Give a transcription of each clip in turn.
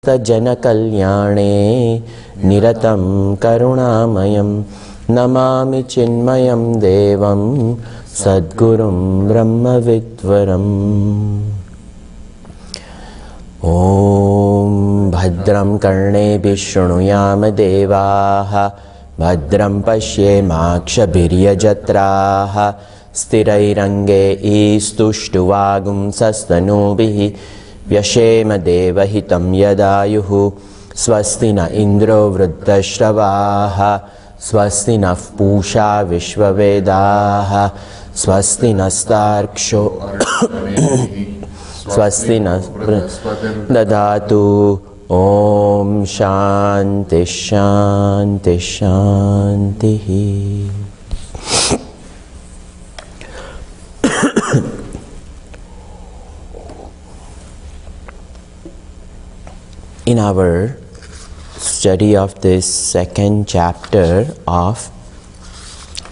Janakalyane Niratam Karunamayam Namami Chinmayam Devam Sadgurum Brahmavidvaram. Om Bhadram Karne Bishnuyam Devaha Bhadram Pashyemakshabhirya Jatraha Sthirairange Istuštuvagum Sastanubihi Vyashema Devahitam Yadayuhu Swasti na Indro Vruddhashravaha Swasti na Pusha Vishvavedaha Swasti na Starksho Swasti na Dadatu. Om Shanti Shanti Shanti. In our study of this second chapter of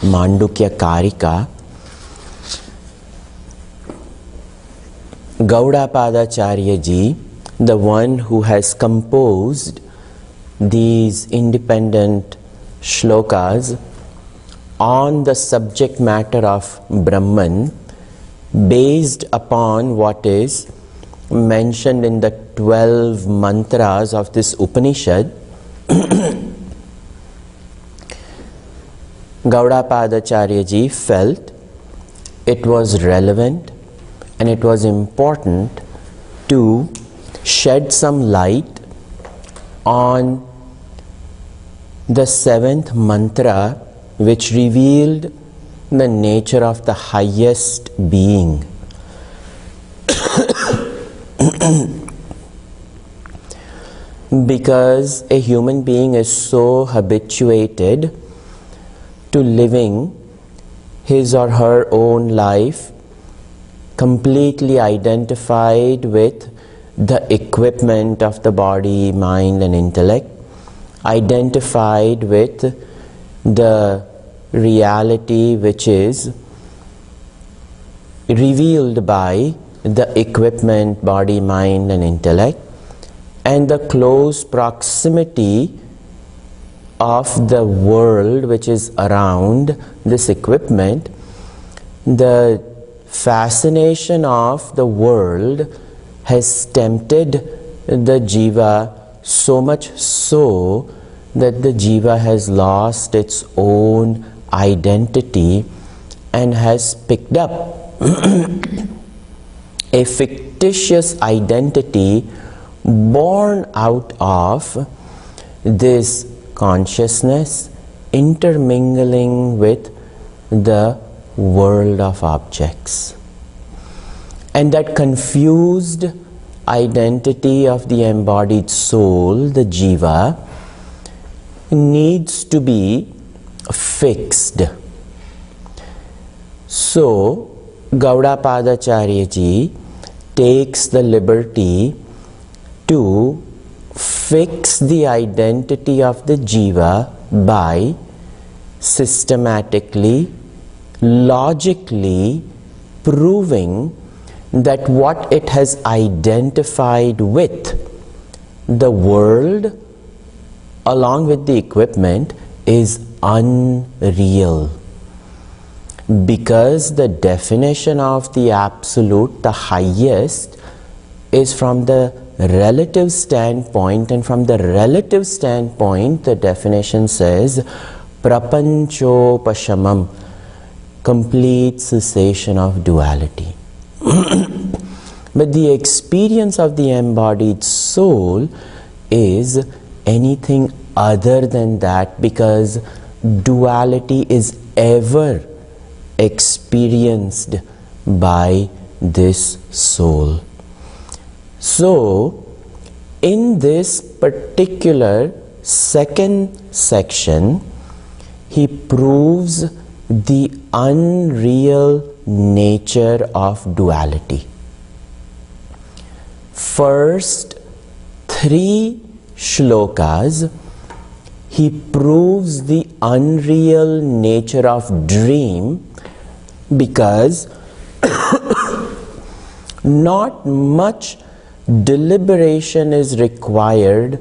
Mandukya Karika, Gaudapadacharya ji, the one who has composed these independent shlokas on the subject matter of Brahman, based upon what is mentioned in the 12 mantras of this Upanishad, Gaudapadacharya ji felt it was relevant and it was important to shed some light on the 7th mantra, which revealed the nature of the highest being. Because a human being is so habituated to living his or her own life completely identified with the equipment of the body, mind and intellect, identified with the reality which is revealed by the equipment, body, mind and intellect, and the close proximity of the world which is around this equipment. The fascination of the world has tempted the jiva so much so that the jiva has lost its own identity and has picked up a fictitious identity born out of this consciousness intermingling with the world of objects. And that confused identity of the embodied soul, the jiva, needs to be fixed. So Gaudapadacharya ji takes the liberty to fix the identity of the jiva by systematically, logically proving that what it has identified with, the world along with the equipment, is unreal. Because the definition of the absolute, the highest, is from the relative standpoint, and from the relative standpoint the definition says prapanchopashamam, complete cessation of duality. But the experience of the embodied soul is anything other than that, because duality is ever experienced by this soul. So, in this particular second section, he proves the unreal nature of duality. First 3 shlokas, he proves the unreal nature of dream, because not much deliberation is required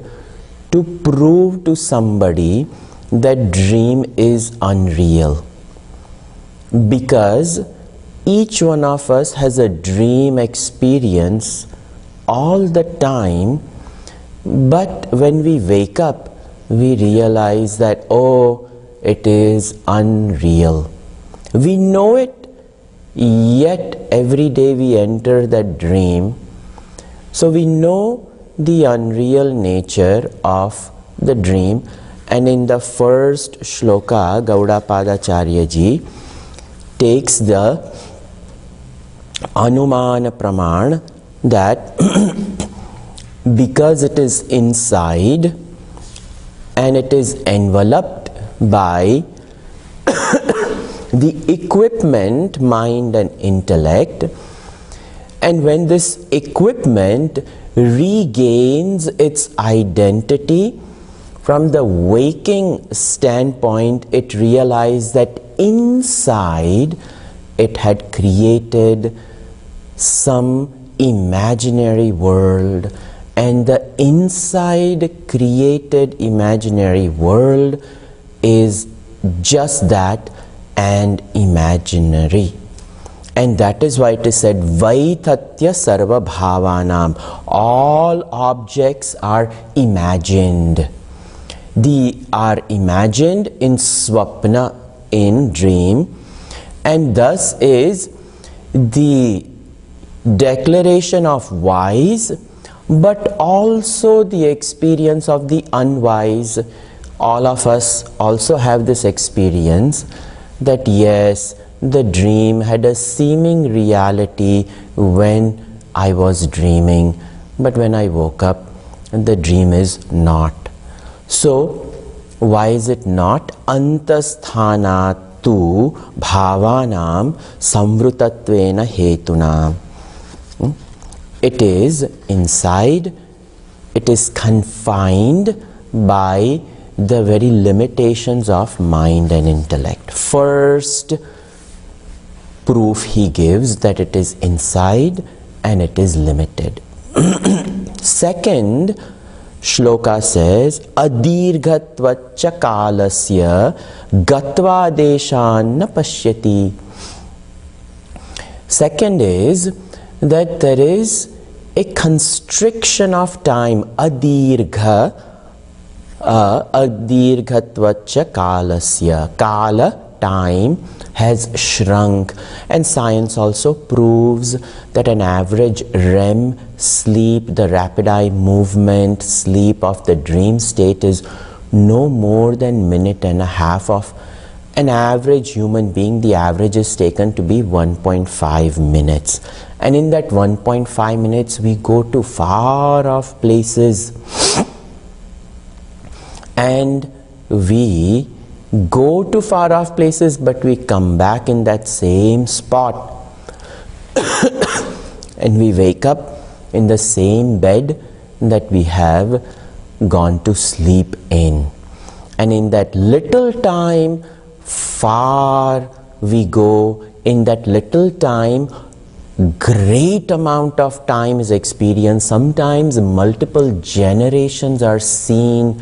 to prove to somebody that dream is unreal, because each one of us has a dream experience all the time, but when we wake up we realize that, oh, it is unreal. We know it, yet every day we enter that dream. So we know the unreal nature of the dream. And in the first shloka, Gaudapadacharya ji takes the Anumana Praman that because it is inside and it is enveloped by the equipment, mind and intellect, and when this equipment regains its identity from the waking standpoint, it realized that inside it had created some imaginary world, and the inside created imaginary world is just that, and imaginary. And that is why it is said Vaitatya Sarva Bhavanam. All objects are imagined. They are imagined in swapna, in dream, and thus is the declaration of wise, but also the experience of the unwise. All of us also have this experience that yes, the dream had a seeming reality when I was dreaming, but when I woke up, the dream is not. So, why is it not? Antasthana tu bhavanam samvrutatvena hetuna. It is inside, it is confined by the very limitations of mind and intellect. First proof he gives that it is inside and it is limited. Second shloka says adirghatvacha kalasya gatva deshan na pashyati. Second is that there is a constriction of time, adirgha, adirghatvacha kalasya. Kala, time, has shrunk, and science also proves that an average REM sleep, the rapid eye movement sleep of the dream state, is no more than minute and a half of an average human being. The average is taken to be 1.5 minutes, and in that 1.5 minutes we go to far off places, and we go to far off places, but we come back in that same spot and we wake up in the same bed that we have gone to sleep in. And in that little time, far we go. In that little time, great amount of time is experienced. Sometimes multiple generations are seen.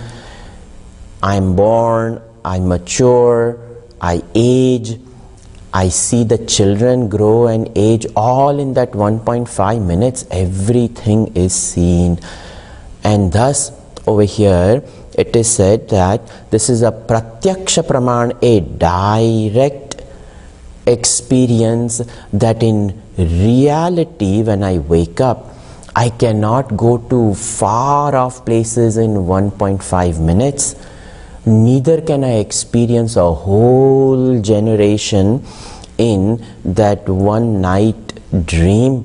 I'm born, I mature, I age, I see the children grow and age, all in that 1.5 minutes, everything is seen. And thus, over here, it is said that this is a pratyaksha praman, a direct experience that in reality, when I wake up, I cannot go to far off places in 1.5 minutes. Neither can I experience a whole generation in that one night dream,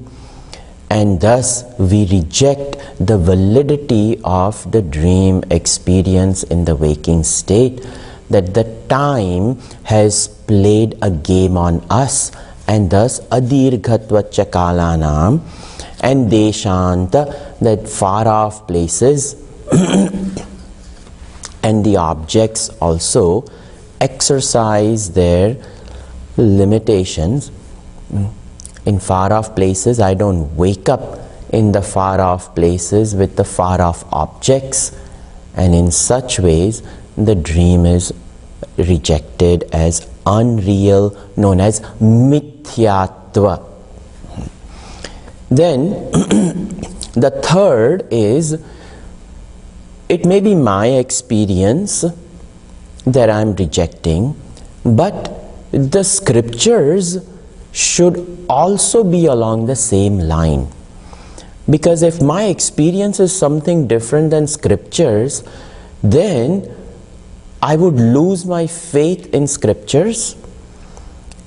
and thus we reject the validity of the dream experience in the waking state, that the time has played a game on us, and thus adirghatvacha kalanam, and deshanta, that far off places and the objects also exercise their limitations. In far off places, I don't wake up in the far off places with the far off objects, and in such ways the dream is rejected as unreal, known as mithyatva. Then the third is, it may be my experience that I am rejecting, but the scriptures should also be along the same line. Because if my experience is something different than scriptures, then I would lose my faith in scriptures.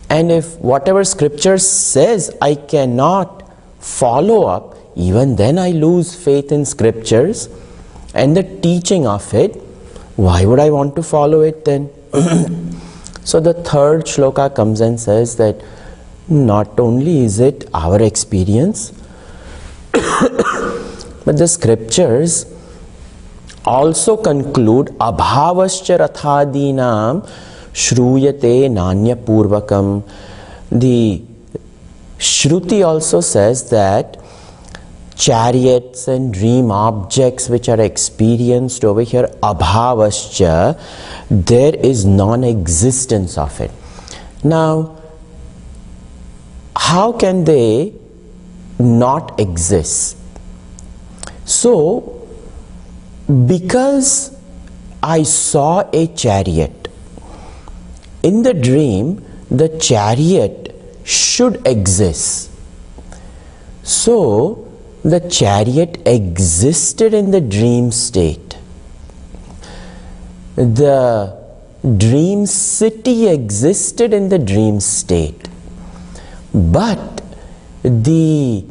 And if whatever scripture says I cannot follow up, even then I lose faith in scriptures and the teaching of it. Why would I want to follow it then? So the third shloka comes and says that not only is it our experience, but the scriptures also conclude abhavascha rathadinam shruyate nanya purvakam. The Shruti also says that chariots and dream objects which are experienced over here, abhavascha, there is non-existence of it. Now, how can they not exist? So, because I saw a chariot, in the dream, the chariot should exist. So, the chariot existed in the dream state. The dream city existed in the dream state. But the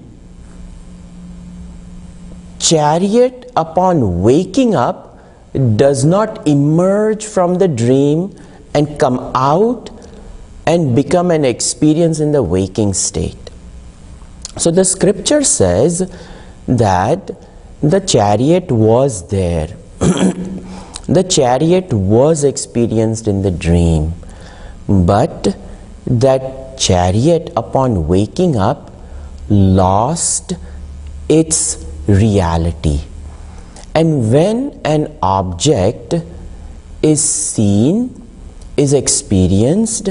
chariot, upon waking up, does not emerge from the dream and come out and become an experience in the waking state. So the scripture says that the chariot was there. The chariot was experienced in the dream, but that chariot, upon waking up, lost its reality. And when an object is seen, is experienced,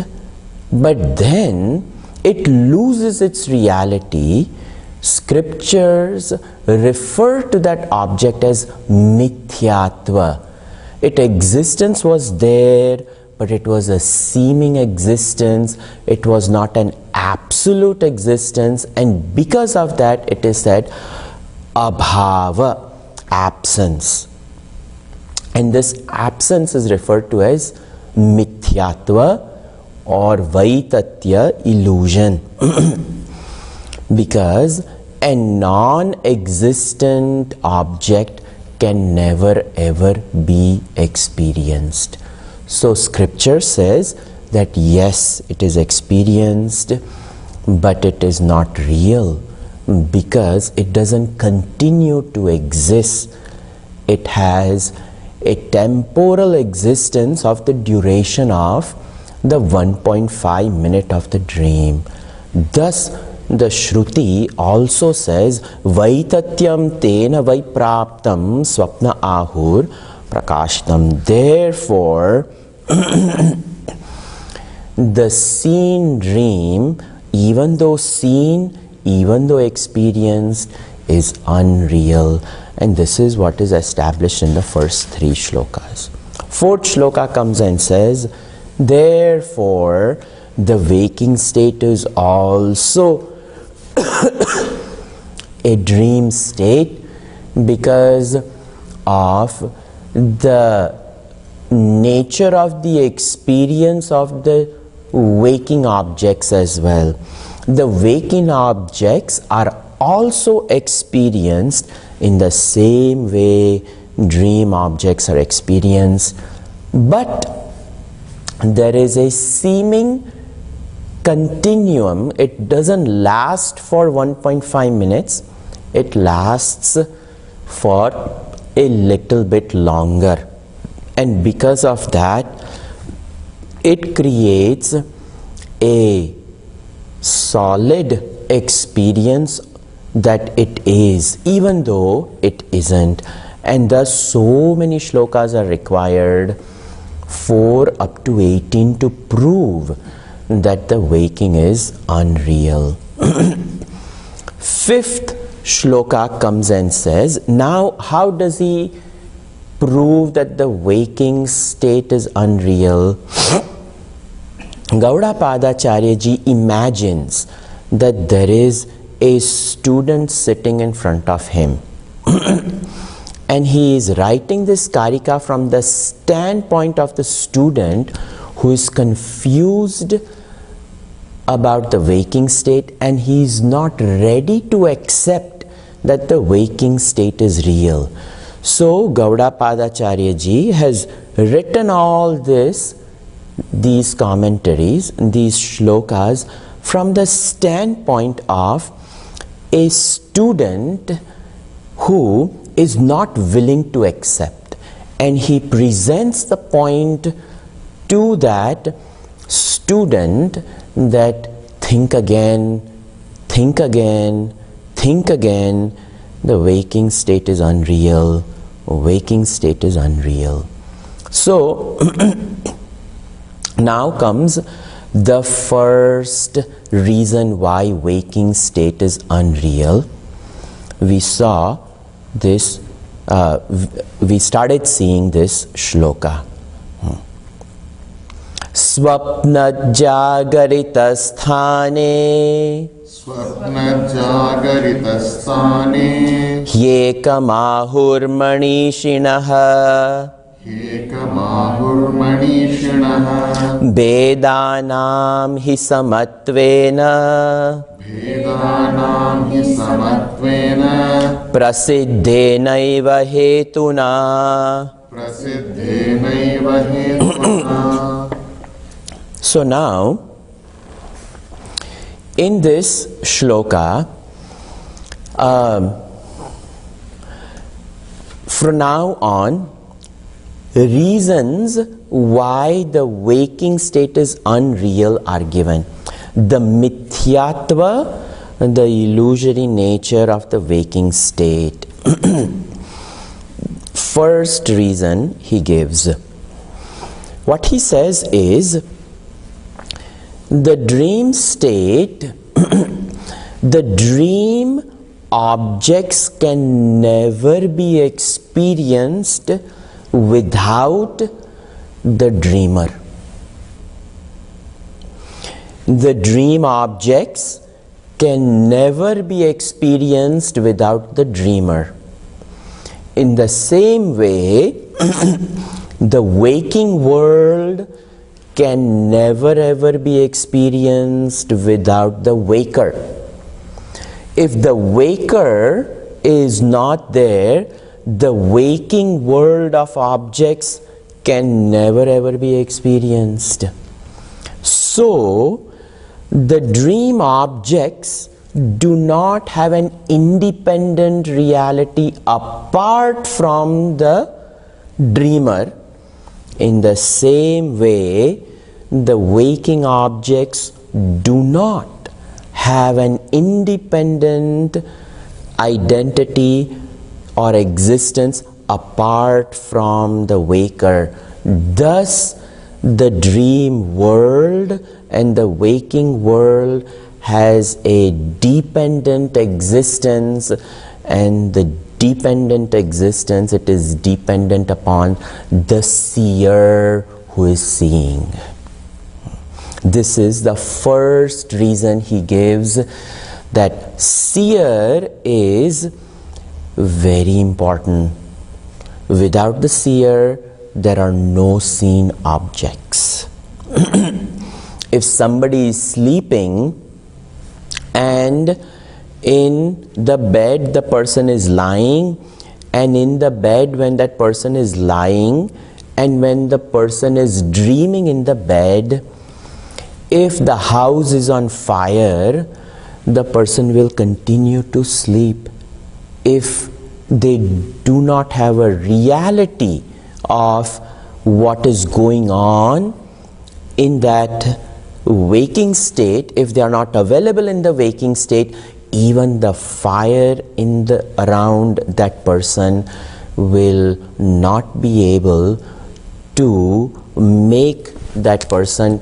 but then it loses its reality, scriptures refer to that object as mithyatva. Its existence was there, but it was a seeming existence. It was not an absolute existence, and because of that it is said abhava, absence. And this absence is referred to as mithyatva or vaitatya, illusion. Because a non-existent object can never ever be experienced. So scripture says that yes, it is experienced, but it is not real, because it doesn't continue to exist. It has a temporal existence of the duration of the 1.5 minute of the dream. Thus the Shruti also says Vaitatyam tena vaipraptam swapna ahur prakashtam. Therefore the seen dream, even though seen, even though experienced, is unreal. And this is what is established in the first three shlokas. Fourth shloka comes and says, therefore the waking state is also a dream state because of the nature of the experience of the waking objects as well. The waking objects are also experienced in the same way dream objects are experienced, but there is a seeming continuum. It doesn't last for 1.5 minutes, it lasts for a little bit longer, and because of that it creates a solid experience that it is, even though it isn't. And thus so many shlokas are required, 4 up to 18, to prove that the waking is unreal. Fifth shloka comes and says, now how does he prove that the waking state is unreal? Gaudapadacharya ji imagines that there is a student sitting in front of him and he is writing this karika from the standpoint of the student who is confused about the waking state, and he is not ready to accept that the waking state is real. So Gaudapadacharya ji has written all these commentaries, these shlokas, from the standpoint of a student who is not willing to accept, and he presents the point to that student that think again, think again, think again, the waking state is unreal, waking state is unreal. So now comes the first reason why waking state is unreal. We saw this, we started seeing this shloka. Swapna jagarita sthane Hyekam Vedanam hi samatvena Prasiddhenaiva hetuna. So now, in this shloka, from now on, reasons why the waking state is unreal are given. The mithyatva, the illusory nature of the waking state. First reason he gives. What he says is, the dream state, the dream objects can never be experienced without the dreamer. The dream objects can never be experienced without the dreamer. In the same way, the waking world can never ever be experienced without the waker. If the waker is not there, the waking world of objects can never ever be experienced. So, the dream objects do not have an independent reality apart from the dreamer. In the same way, the waking objects do not have an independent identity or existence apart from the waker. Thus, the dream world and the waking world has a dependent existence, and the dependent existence, it is dependent upon the seer who is seeing. This is the first reason he gives, that seer is very important. Without the seer, there are no seen objects. If somebody is sleeping and in the bed the person is lying, and in the bed when that person is lying, and when the person is dreaming in the bed, if the house is on fire, the person will continue to sleep. If they do not have a reality of what is going on in that waking state, if they are not available in the waking state, even the fire in the around that person will not be able to make that person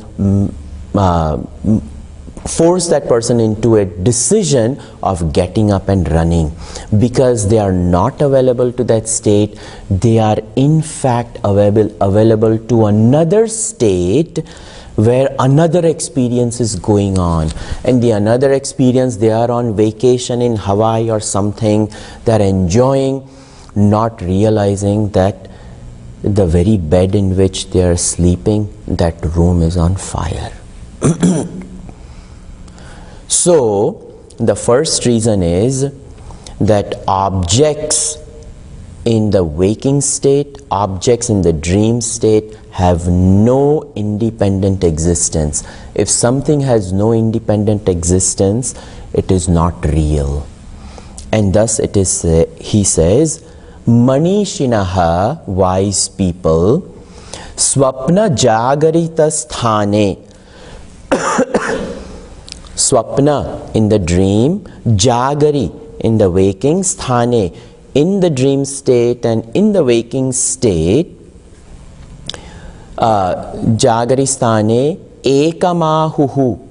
force that person into a decision of getting up and running, because they are not available to that state. They are in fact available to another state where another experience is going on, and the another experience, they are on vacation in Hawaii or something, they are enjoying, not realizing that the very bed in which they are sleeping, that room is on fire. So the first reason is that objects in the waking state, objects in the dream state have no independent existence. If something has no independent existence, it is not real. And thus it is, he says, Manishinaha, wise people, Swapna Jagarita Sthane. Swapna in the dream, Jagari in the waking, Sthane in the dream state and in the waking state, Jagari Sthane Ekamahuhu.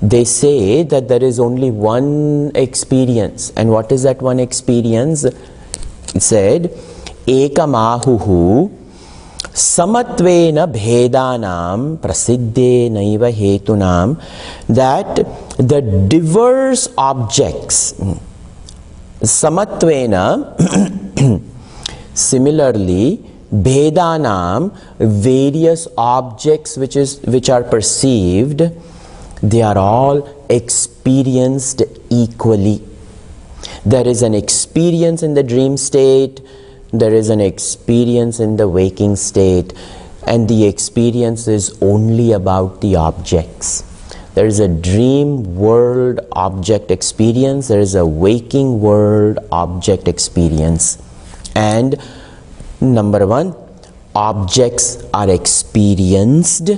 They say that there is only one experience. And what is that one experience? It said, Ekamahuhu Samatvena Bhedanam Prasiddhe Naiva Hetunam, that the diverse objects, Samatvena, similarly, Bhedanam, various objects which are perceived, they are all experienced equally. There is an experience in the dream state, there is an experience in the waking state, and the experience is only about the objects. There is a dream world object experience, there is a waking world object experience. And number one, objects are experienced,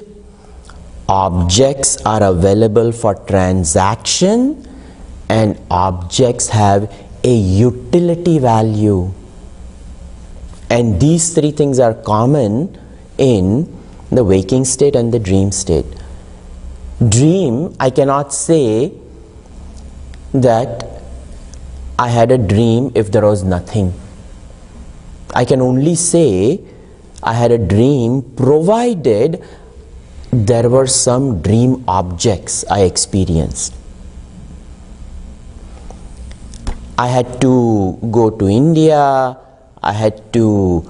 objects are available for transaction, and objects have a utility value. And these three things are common in the waking state and the dream state. Dream, I cannot say that I had a dream if there was nothing. I can only say I had a dream provided there were some dream objects I experienced. I had to go to India, I had to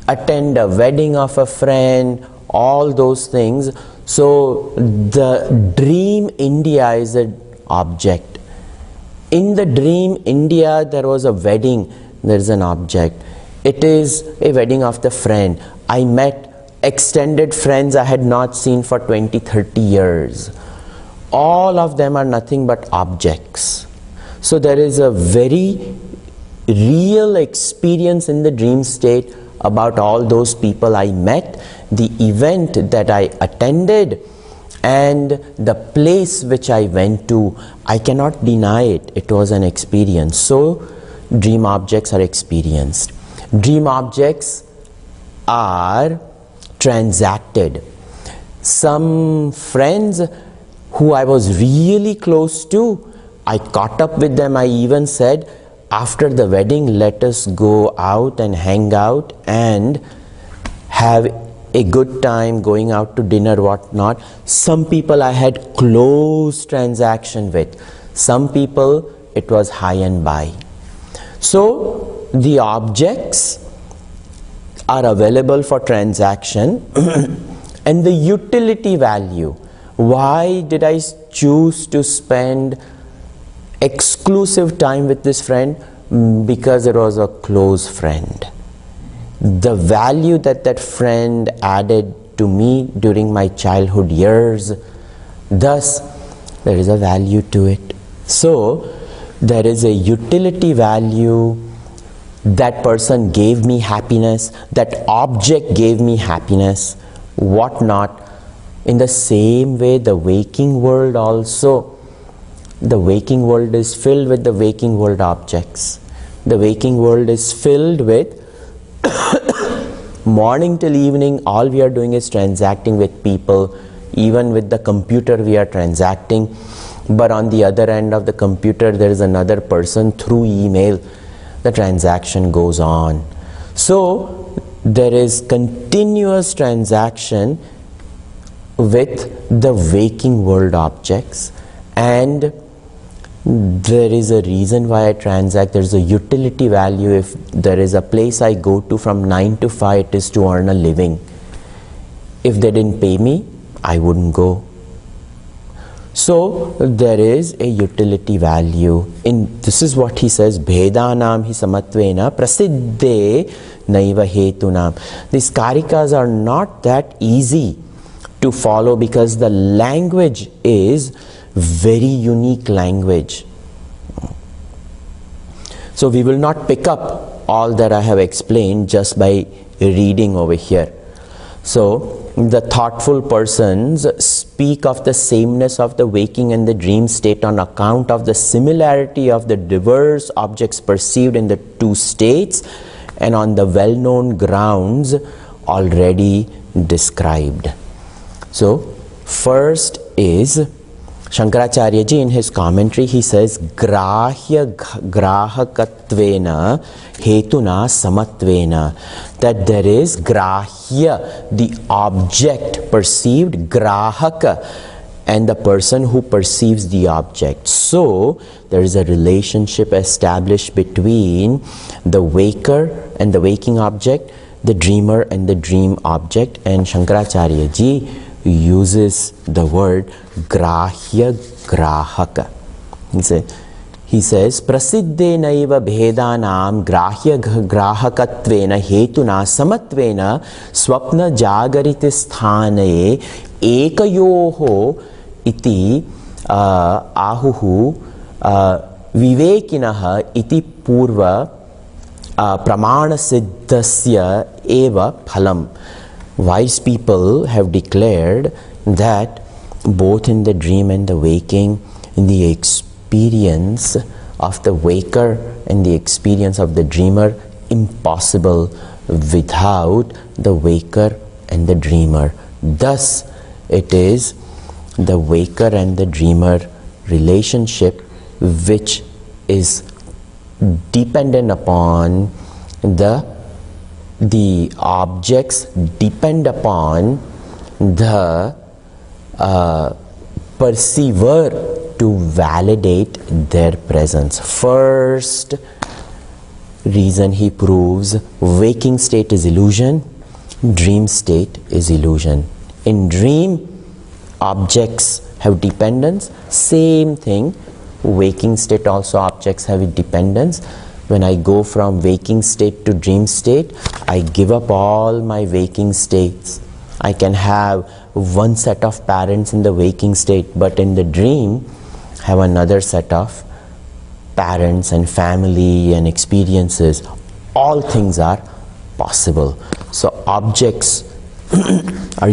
attend a wedding of a friend, all those things. So the dream India is an object. In the dream India there was a wedding, there is an object. It is a wedding of the friend. I met extended friends I had not seen for 20-30 years. All of them are nothing but objects. So there is a very real experience in the dream state about all those people I met, the event that I attended, and the place which I went to. I cannot deny it. It was an experience. So dream objects are experienced. Dream objects are transacted. Some friends who I was really close to, I caught up with them. I even said, after the wedding, let us go out and hang out and have a good time, going out to dinner, whatnot. Some people I had close transaction with. Some people it was high and by. So the objects are available for transaction and the utility value. Why did I choose to spend exclusive time with this friend? Because it was a close friend. The value that that friend added to me during my childhood years, thus there is a value to it. So there is a utility value. That person gave me happiness, that object gave me happiness, whatnot. In the same way, the waking world also, the waking world is filled with the waking world objects. The waking world is filled with morning till evening, all we are doing is transacting with people. Even with the computer we are transacting, but on the other end of the computer there is another person. Through email the transaction goes on. So there is continuous transaction with the waking world objects, and there is a reason why I transact. There is a utility value. If there is a place I go to from 9 to 5, it is to earn a living. If they didn't pay me, I wouldn't go. So there is a utility value. This is what he says, Bhedanam hi samatvena prasiddhe naiva hetunam. These karikas are not that easy to follow because the language is very unique language. So we will not pick up all that I have explained just by reading over here. So the thoughtful persons speak of the sameness of the waking and the dream state on account of the similarity of the diverse objects perceived in the two states and on the well-known grounds already described. So first is Shankaracharya ji in his commentary, he says grahya grahakatvena hetuna samatvena, that there is grahya, the object perceived, grahaka, and the person who perceives the object. So there is a relationship established between the waker and the waking object, the dreamer and the dream object, and Shankaracharya ji uses the word grahya grahaka. He says prasiddhe naiva bhedanam grahya grahakatvena hetuna samatvena swapna jagarite sthane ekayoho iti ahuhu vivekinaha iti purva pramana siddhasya eva phalam. Wise people have declared that both in the dream and the waking, in the experience of the waker and the experience of the dreamer, impossible without the waker and the dreamer. Thus, it is the waker and the dreamer relationship which is dependent upon the objects depend upon the perceiver to validate their presence. First reason he proves, waking state is illusion, dream state is illusion. In dream, objects have dependence. Same thing, waking state also objects have dependence. When I go from waking state to dream state, I give up all my waking states. I can have one set of parents in the waking state, but in the dream, have another set of parents and family and experiences. All things are possible. So objects are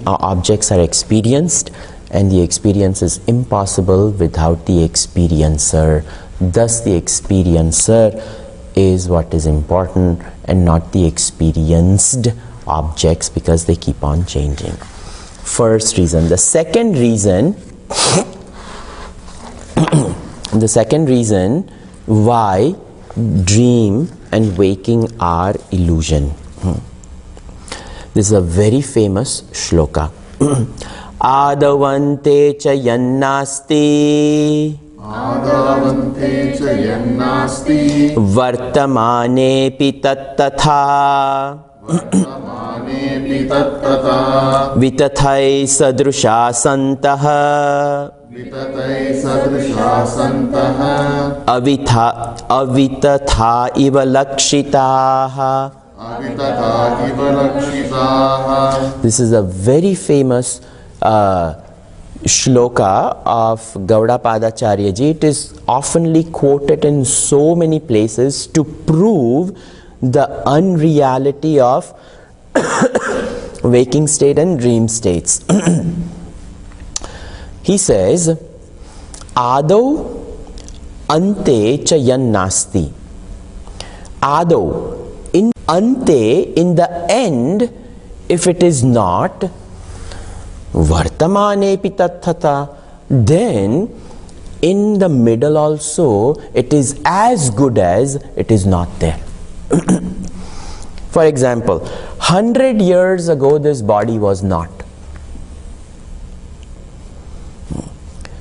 objects are experienced, and the experience is impossible without the experiencer. Thus the experiencer is what is important and not the experienced objects, because they keep on changing. First reason. The second reason the second reason why dream and waking are illusion. This is a very famous shloka. Adavante cha yannasti Adavante cha yannasti vartamanepi tattatha Vartamanepi tattatha vitathai sadrusha santah Vitathai sadrusha santah avitatha iva lakshitaha. Avitatha iva lakshitaha. This is a very famous shloka of Gaudapadacharya ji. It is oftenly quoted in so many places to prove the unreality of waking state and dream states. He says, Adau ante cha yan nasti. Adau, in ante, in the end, if it is not vartamanepi tathata, then in the middle also it is as good as it is not there. For example, 100 years ago this body was not.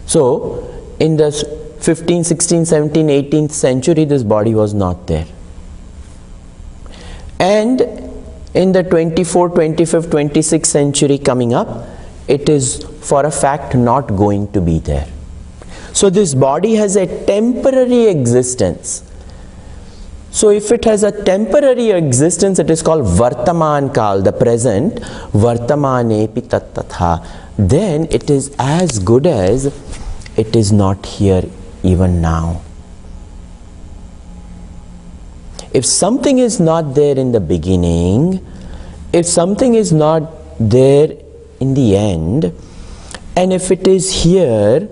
So in the 15th, 16th, 17th, 18th century this body was not there. And in the 24th, 25th, 26th century coming up, it is for a fact not going to be there. So this body has a temporary existence. So if it has a temporary existence, it is called Vartaman Kal, the present, Vartamanepi tattatha. Then it is as good as it is not here even now. If something is not there in the beginning, if something is not there in the end, and if it is here,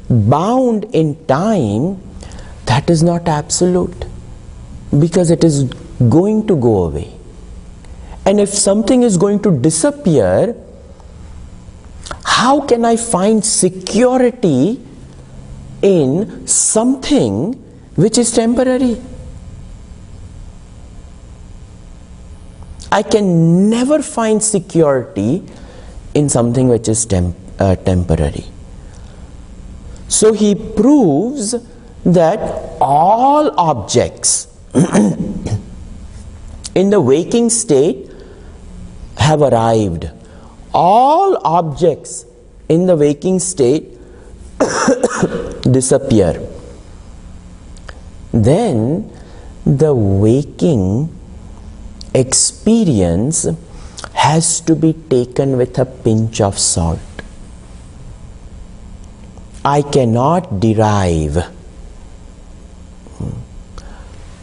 bound in time, that is not absolute, because it is going to go away. And if something is going to disappear, how can I find security in something which is temporary? I can never find security in something which is temporary. So he proves that all objects in the waking state have arrived. All objects in the waking state disappear. Then the waking experience has to be taken with a pinch of salt. I cannot derive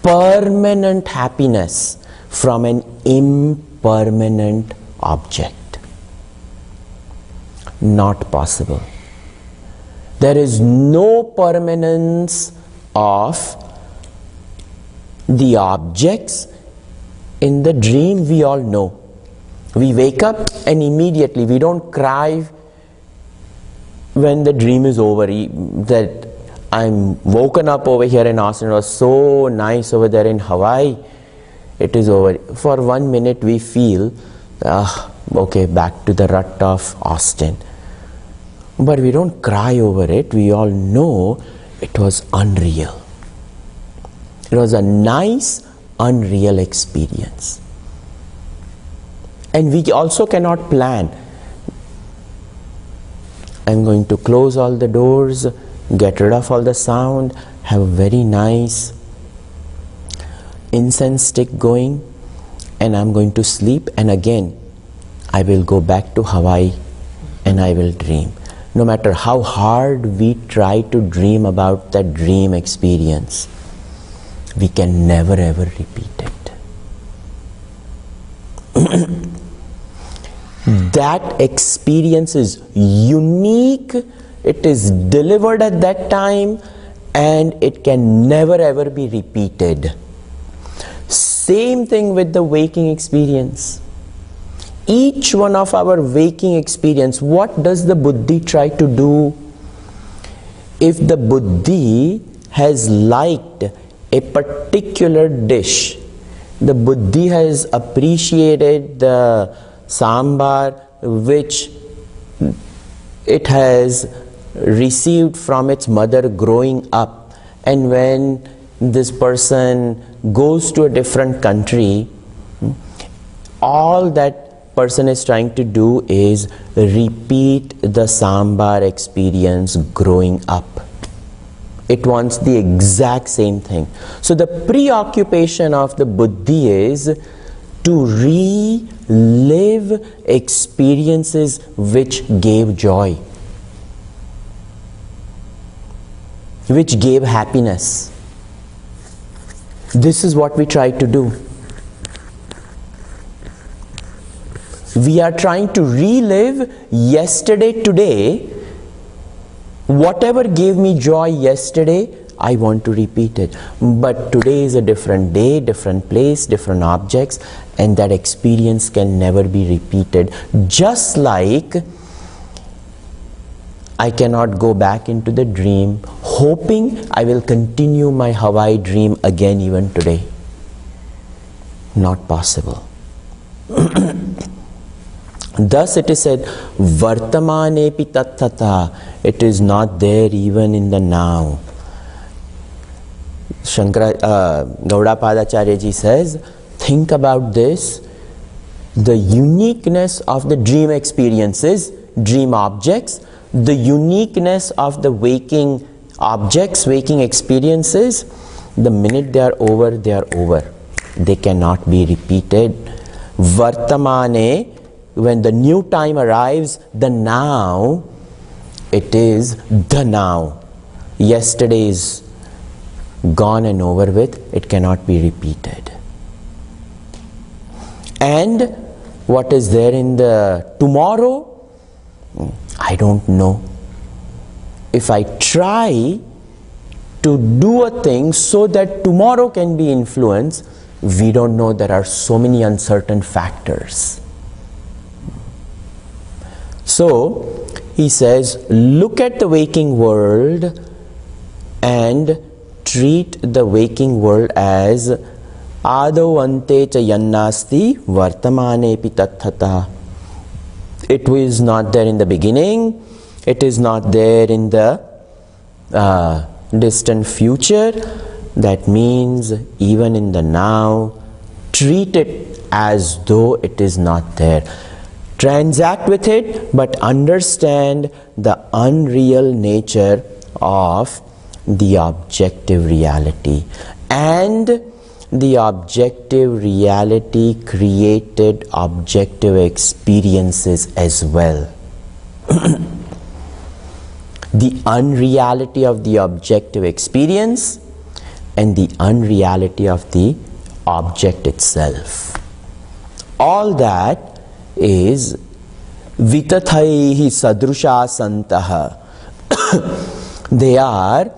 permanent happiness from an impermanent object. Not possible. There is no permanence of the objects. In the dream we all know. We wake up and immediately we don't cry when the dream is over, that I'm woken up over here in Austin, it was so nice over there in Hawaii, it is over. For 1 minute we feel, okay, back to the rut of Austin. But we don't cry over it, we all know it was unreal. It was a nice, unreal experience. And we also cannot plan. I'm going to close all the doors, get rid of all the sound, have a very nice incense stick going, and I'm going to sleep, and again I will go back to Hawaii and I will dream. No matter how hard we try to dream about that dream experience, we can never ever repeat it. That experience is unique, it is delivered at that time, and it can never ever be repeated. Same thing with the waking experience. Each one of our waking experience, what does the buddhi try to do? If the buddhi has liked a particular dish, the buddhi has appreciated the sambar which it has received from its mother growing up, and when this person goes to a different country, all that person is trying to do is repeat the sambar experience growing up. It wants the exact same thing. So the preoccupation of the buddhi is to relive experiences which gave joy, which gave happiness. This is what we try to do. We are trying to relive yesterday, today, Whatever gave me joy yesterday, I want to repeat it. But today is a different day, different place, different objects, and that experience can never be repeated. Just like I cannot go back into the dream hoping I will continue my Hawaii dream again even today. Not possible. Thus it is said, Vartamanepi tattata. It is not there even in the now. Gaudapadacharya ji says, think about this. The uniqueness of the dream experiences, dream objects, the uniqueness of the waking objects, waking experiences, the minute they are over, they are over. They cannot be repeated. Vartamane, when the new time arrives, the now, it is the now. Yesterday is gone and over with, it cannot be repeated. And what is there in the tomorrow? I don't know. If I try to do a thing so that tomorrow can be influenced, we don't know. There are so many uncertain factors. So he says, look at the waking world and treat the waking world as Ado ante cha yannasti vartamanepi tatthata. It was not there in the beginning, it is not there in the distant future. That means even in the now, treat it as though it is not there. Transact with it, but understand the unreal nature of the objective reality. And the objective reality created objective experiences as well. The unreality of the objective experience and the unreality of the object itself. All that is vitathaihi sadrusha santaha. They are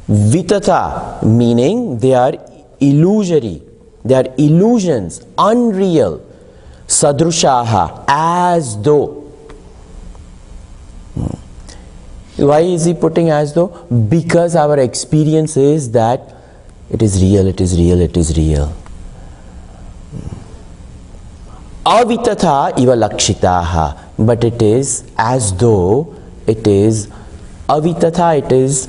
vitata, meaning they are illusory, they are illusions, unreal. Sadrushaha, as though. Why is he putting as though? Because our experience is that it is real, it is real, it is real. Avitatha iva lakshitaha, but it is as though it is avitatha, it is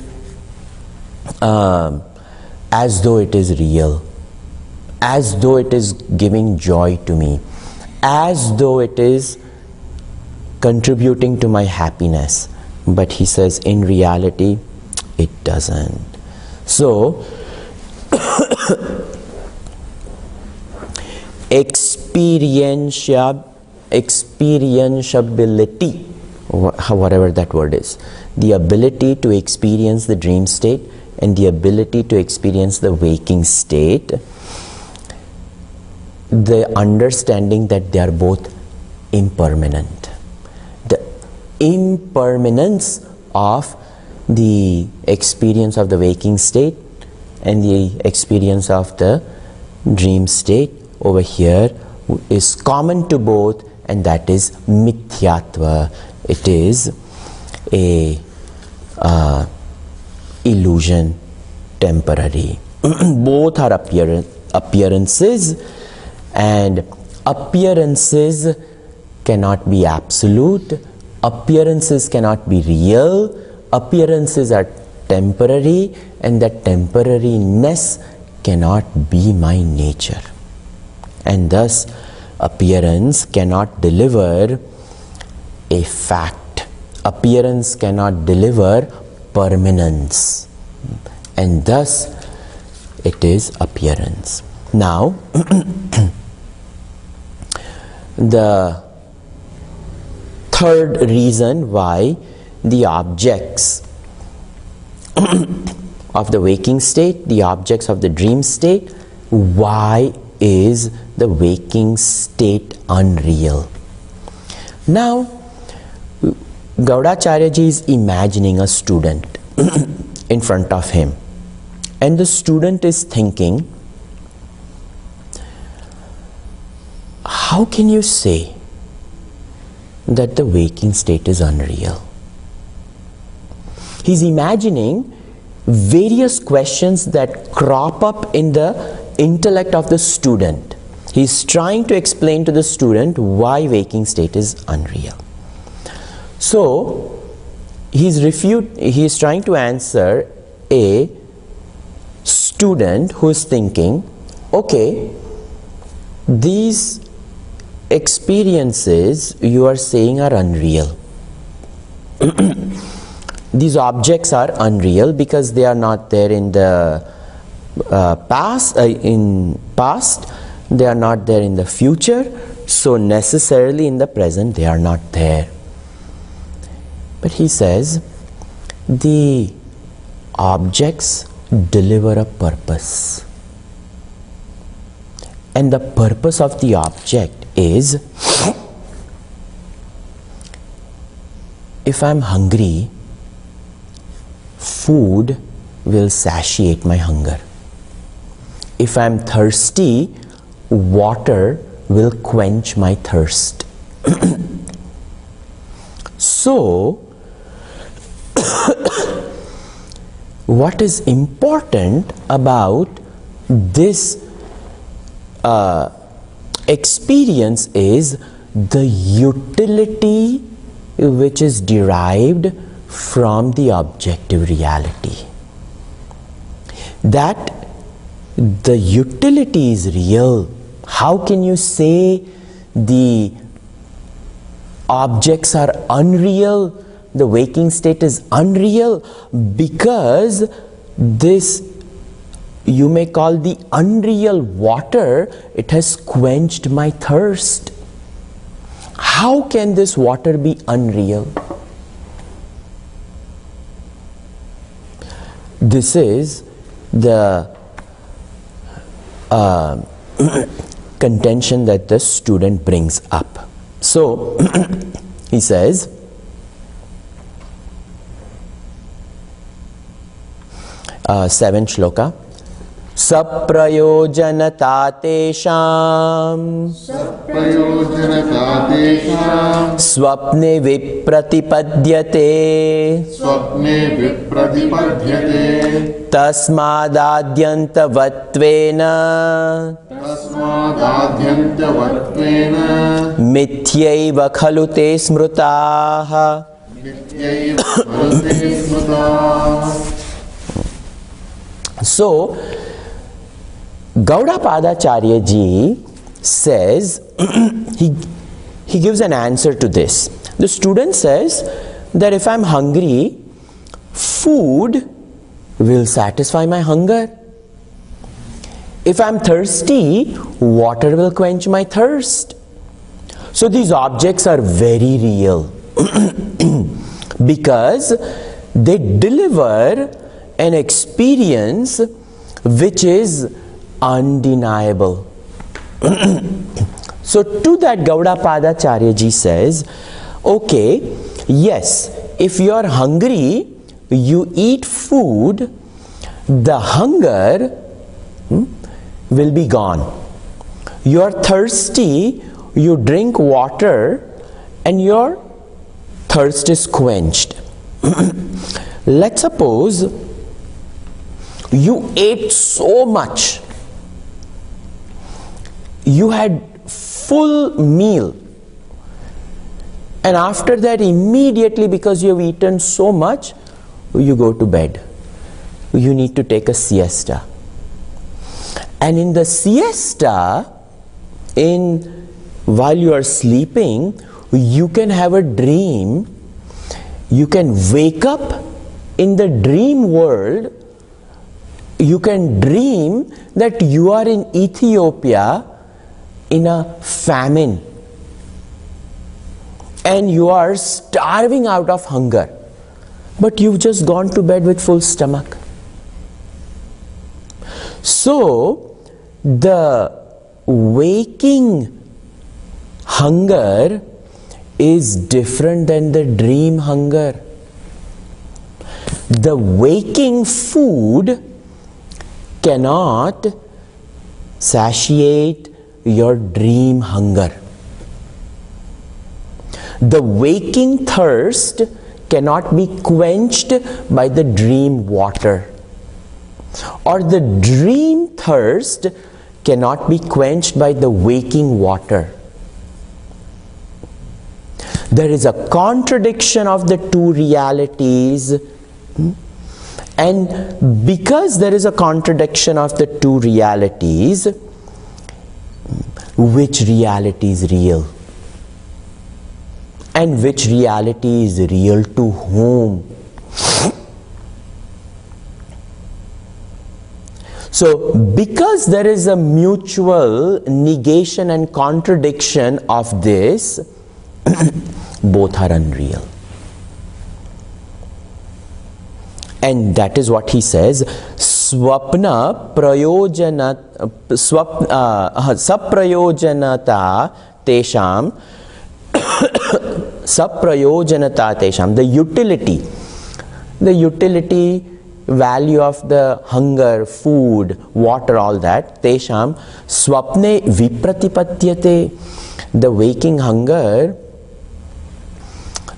as though it is real, as though it is giving joy to me, as though it is contributing to my happiness. But he says in reality it doesn't. So experientiability, whatever that word is, the ability to experience the dream state and the ability to experience the waking state, the understanding that they are both impermanent. The impermanence of the experience of the waking state and the experience of the dream state over here is common to both, and that is mithyatva. It is a illusion, temporary. Both are appearances, and appearances cannot be absolute, appearances cannot be real, appearances are temporary, and that temporariness cannot be my nature. And thus appearance cannot deliver a fact, appearance cannot deliver permanence, and thus it is appearance. Now the third reason why the objects of the waking state, the objects of the dream state, why is the waking state unreal? Now Gaudacharya ji is imagining a student in front of him, and the student is thinking, how can you say that the waking state is unreal? He's imagining various questions that crop up in the intellect of the student. He's trying to explain to the student why waking state is unreal. So he's trying to answer a student who is thinking, okay, these experiences you are saying are unreal. These objects are unreal because they are not there in the past. They are not there in the future, so necessarily in the present they are not there. But he says the objects deliver a purpose, and the purpose of the object is, if I'm hungry, food will satiate my hunger. If I'm thirsty, water will quench my thirst. So, what is important about this experience is the utility which is derived from the objective reality. That the utility is real. How can you say the objects are unreal, the waking state is unreal? Because this, you may call the unreal water, it has quenched my thirst. How can this water be unreal? This is the contention that the student brings up. So he says, seventh shloka, Saprayojanata tesham Swapne vipratipadyate Tasmadadyantavatvena Mityaiva khalu te smrutaha. So Gaudapadacharya ji says, he gives an answer to this. The student says that if I'm hungry, food will satisfy my hunger. If I'm thirsty, water will quench my thirst. So these objects are very real because they deliver an experience which is undeniable. So to that Gaudapadacharya ji says, okay, yes, if you are hungry, you eat food, the hunger will be gone. You are thirsty, you drink water, and your thirst is quenched. Let's suppose you ate so much, you had full meal, and after that immediately, because you have eaten so much, you go to bed. You need to take a siesta. And in the siesta, while you are sleeping, you can have a dream. You can wake up in the dream world. You can dream that you are in Ethiopia in a famine and you are starving out of hunger, but you've just gone to bed with full stomach. So the waking hunger is different than the dream hunger. The waking food cannot satiate your dream hunger. The waking thirst cannot be quenched by the dream water, or the dream thirst cannot be quenched by the waking water. There is a contradiction of the two realities, and because there is a contradiction of the two realities, which reality is real? And which reality is real to whom? So, because there is a mutual negation and contradiction of this, both are unreal. And that is what he says, Swapna saprayojanata tesham saprayojanata tesham, the utility value of the hunger, food, water, all that, tesham swapne vipratipatyate, the waking hunger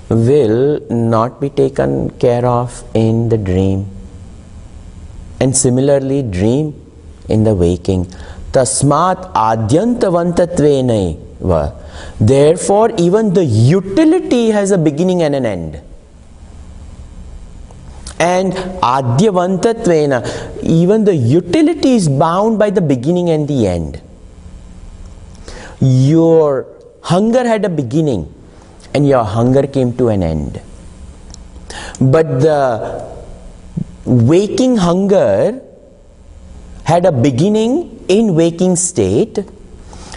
will not be taken care of in the dream, and similarly dream in the waking. Tasmat adyantavantatvenaiva, therefore even the utility has a beginning and an end. And adyavantatvena, even the utility is bound by the beginning and the end. Your hunger had a beginning and your hunger came to an end. But the waking hunger had a beginning in waking state,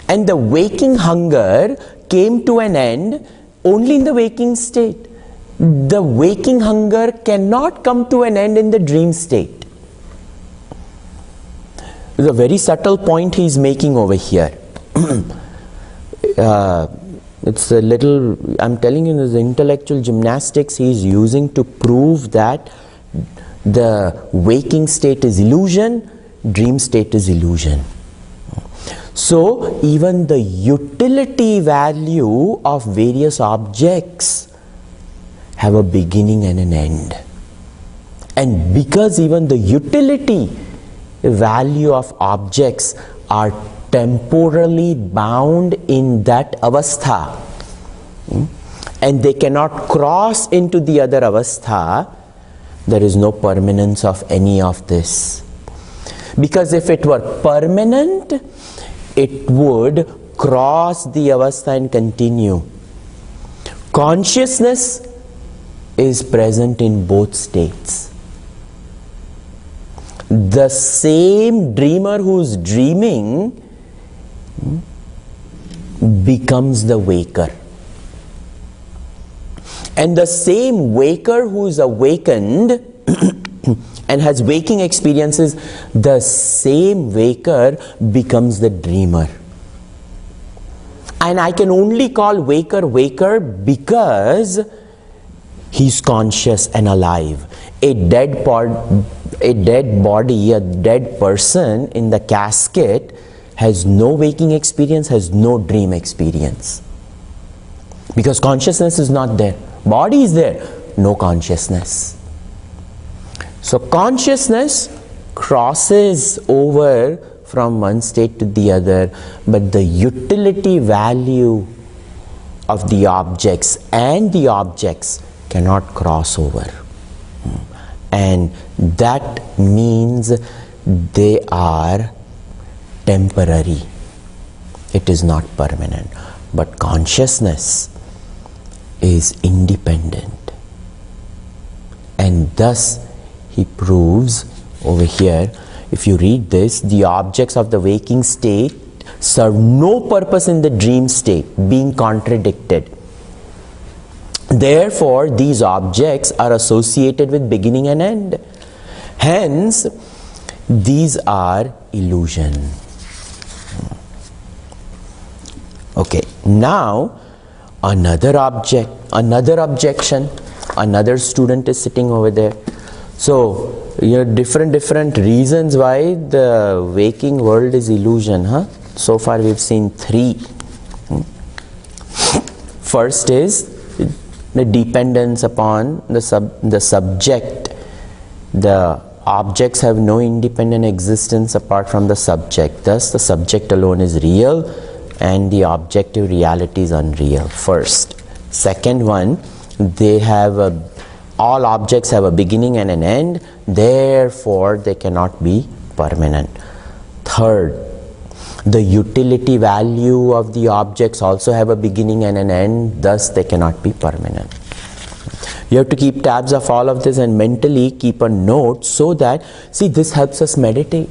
and the waking hunger came to an end only in the waking state. The waking hunger cannot come to an end in the dream state. It's a very subtle point he is making over here. It's a little, I'm telling you, this intellectual gymnastics he is using to prove that the waking state is illusion, dream state is illusion. So even the utility value of various objects have a beginning and an end. And because even the utility value of objects are temporally bound in that avastha, and they cannot cross into the other avastha, there is no permanence of any of this. Because if it were permanent, it would cross the avastha and continue. Consciousness is present in both states. The same dreamer who's dreaming becomes the waker. And the same waker who is awakened and has waking experiences, the same waker becomes the dreamer. And I can only call waker waker because he's conscious and alive. A dead body, a dead person in the casket has no waking experience, has no dream experience. Because consciousness is not there. Body is there, no consciousness. So consciousness crosses over from one state to the other, but the utility value of the objects and the objects cannot cross over. And that means they are temporary. It is not permanent. But consciousness is independent. And thus he proves over here, if you read this, the objects of the waking state serve no purpose in the dream state, being contradicted. Therefore, these objects are associated with beginning and end. Hence, these are illusion. Okay, now another objection, another student is sitting over there. So, different reasons why the waking world is illusion. So far we've seen 3. First is the dependence upon the subject. The objects have no independent existence apart from the subject. Thus, the subject alone is real and the objective reality is unreal. First. Second one, all objects have a beginning and an end, therefore they cannot be permanent. Third, the utility value of the objects also have a beginning and an end, thus they cannot be permanent. You have to keep tabs of all of this and mentally keep a note so that, see, this helps us meditate.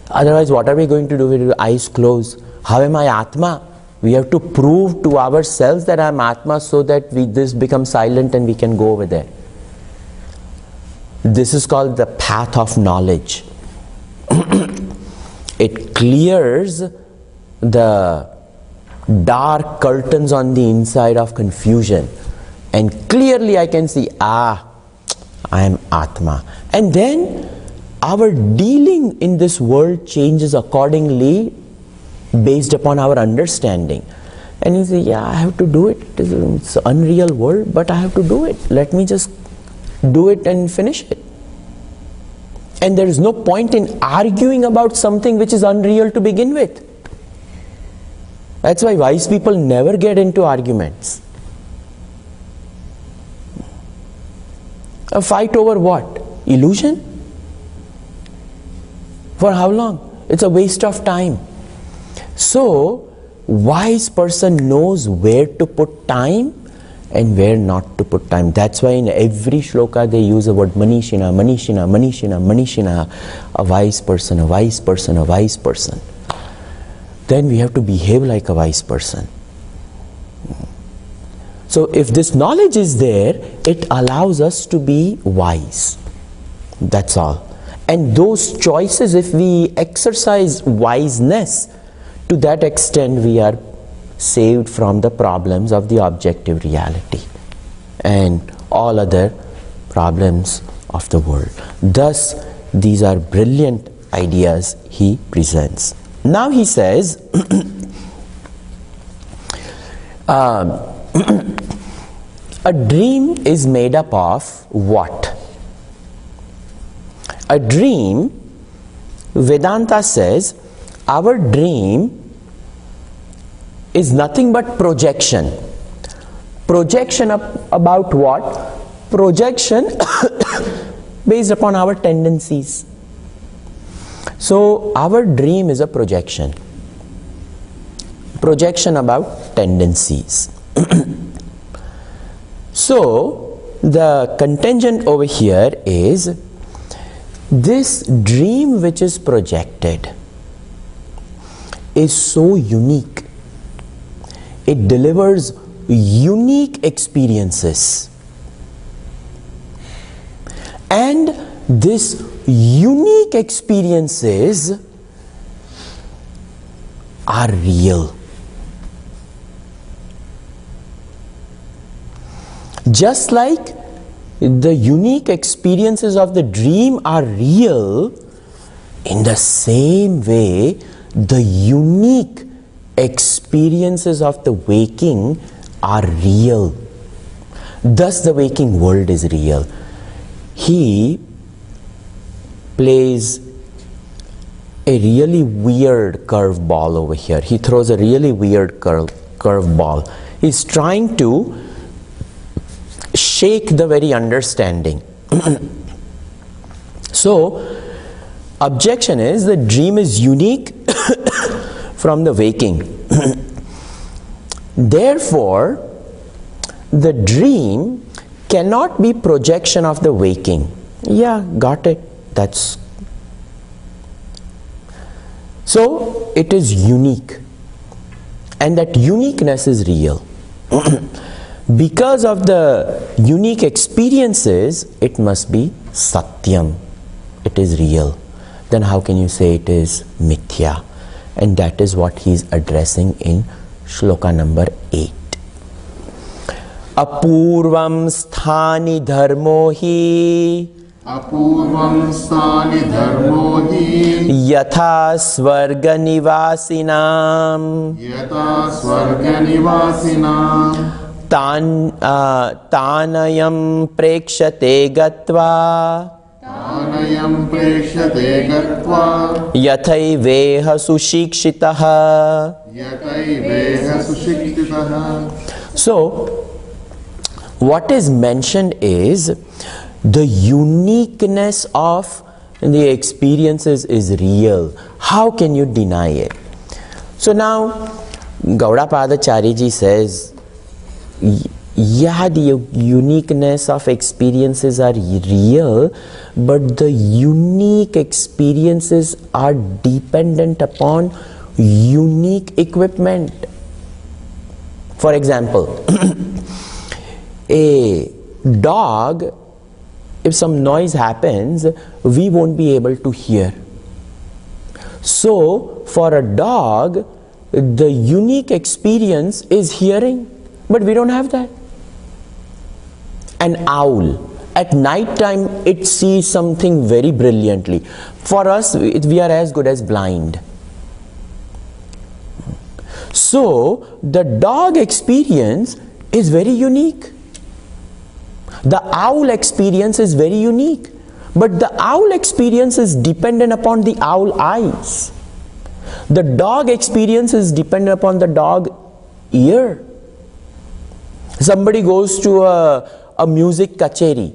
Otherwise, what are we going to do with eyes closed? How am I Atma? We have to prove to ourselves that I am Atma so that this becomes silent and we can go over there. This is called the path of knowledge. It clears the dark curtains on the inside of confusion. And clearly I can see, I am Atma. And then our dealing in this world changes accordingly based upon our understanding. And you say, I have to do it. It's an unreal world, but I have to do it. Let me just do it and finish it. And there is no point in arguing about something which is unreal to begin with. That's why wise people never get into arguments. A fight over what? Illusion? For how long? It's a waste of time. So, wise person knows where to put time and where not to put time. That's why in every shloka they use the word manishina, manishina, manishina, manishina. A wise person, a wise person, a wise person. Then we have to behave like a wise person. So if this knowledge is there, it allows us to be wise. That's all. And those choices, if we exercise wiseness, to that extent we are saved from the problems of the objective reality and all other problems of the world. Thus, these are brilliant ideas he presents. Now he says, a dream is made up of what? A dream, Vedanta says, our dream is nothing but projection. Projection about what? Projection based upon our tendencies. So our dream is a projection. Projection about tendencies. So the contingent over here is this dream which is projected is so unique. It delivers unique experiences. And these unique experiences are real. Just like the unique experiences of the dream are real, in the same way, the unique experiences of the waking are real. Thus the waking world is real. He plays a really weird curve ball over here. He throws a really weird curve ball. He's trying to shake the very understanding. So, objection is the dream is unique from the waking. Therefore, the dream cannot be projection of the waking. Yeah, got it. That's so it is unique, and that uniqueness is real. Because of the unique experiences, it must be satyam. It is real. Then how can you say it is mithya? And that is what he is addressing in shloka number 8. apurvam sthani dharmo hi Apurvam sthani dharmo hi yatha swarga nivasinam yata swarga nivasinam tanayam prekshate gatva Anayam preshate gatva yathaiveha sushikshitaha. yataiveha sushiktitaha. So, what is mentioned is the uniqueness of the experiences is real. How can you deny it? So now, Gaudapadacharya ji says, yeah, the uniqueness of experiences are real, but the unique experiences are dependent upon unique equipment. For example, a dog, if some noise happens, we won't be able to hear. So, for a dog, the unique experience is hearing, but we don't have that. An owl, at night time it sees something very brilliantly. For us, we are as good as blind. So, the dog experience is very unique. The owl experience is very unique. But the owl experience is dependent upon the owl eyes. The dog experience is dependent upon the dog ear. Somebody goes to a music kacheri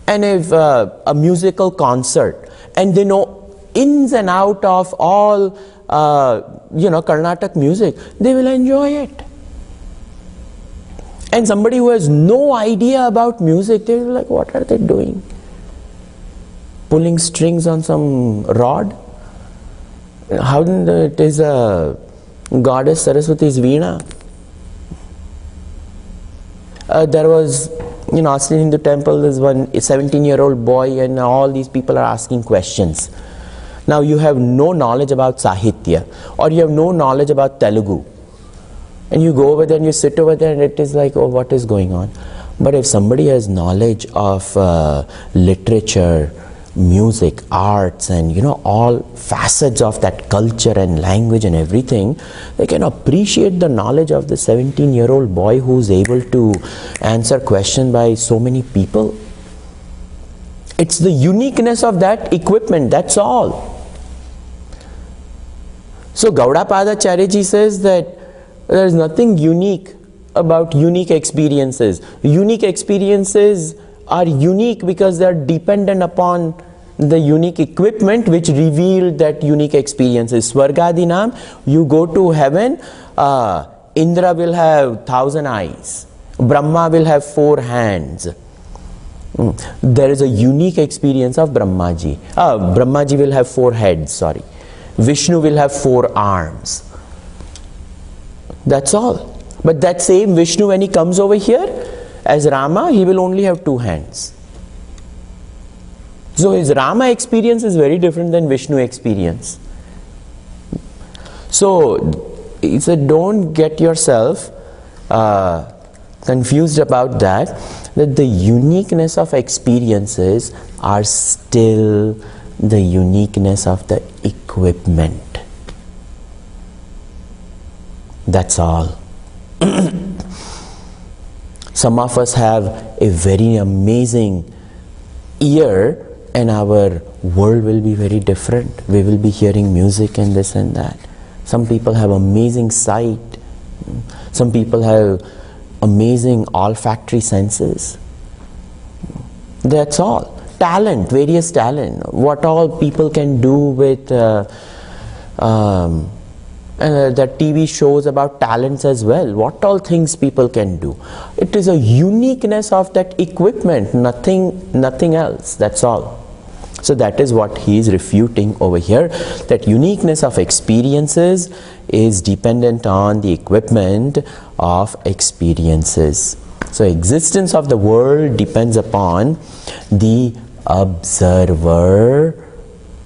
and if a musical concert, and they know ins and out of all Carnatic music, they will enjoy it. And somebody who has no idea about music, they will be like, what are they doing? Pulling strings on some rod? How it is a goddess Saraswati's veena? There was in Austin Hindu temple, there's one 17-year-old boy, and all these people are asking questions. Now you have no knowledge about Sahitya, or you have no knowledge about Telugu, and you go over there and you sit over there and it is like, oh, what is going on? But if somebody has knowledge of literature, music, arts, and all facets of that culture and language and everything, they can appreciate the knowledge of the 17-year-old boy who's able to answer questions by so many people. It's the uniqueness of that equipment, that's all. So Gaudapadacharya ji says that there is nothing unique about unique experiences. Unique experiences are unique because they are dependent upon the unique equipment which reveal that unique experiences. Swargadinam, you go to heaven, Indra will have 1,000 eyes, Brahma will have 4 hands. There is a unique experience of Brahmaji. Brahmaji will have 4 heads, sorry. Vishnu will have 4 arms. That's all. But that same Vishnu, when he comes over here as Rama, he will only have 2 hands. So his Rama experience is very different than Vishnu experience. So he said, don't get yourself confused about that the uniqueness of experiences are still the uniqueness of the equipment. That's all. Some of us have a very amazing ear, and our world will be very different. We will be hearing music and this and that. Some people have amazing sight. Some people have amazing olfactory senses. That's all. Talent, various talent. What all people can do with the TV shows about talents as well. What all things people can do. It is a uniqueness of that equipment, nothing else. That's all. So that is what he is refuting over here, that uniqueness of experiences is dependent on the equipment of experiences. So existence of the world depends upon the observer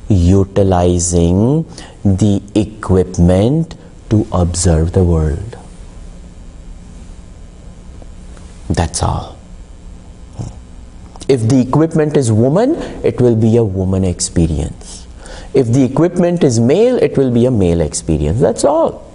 utilizing the equipment to observe the world. That's all. If the equipment is woman, it will be a woman experience. If the equipment is male, it will be a male experience. That's all.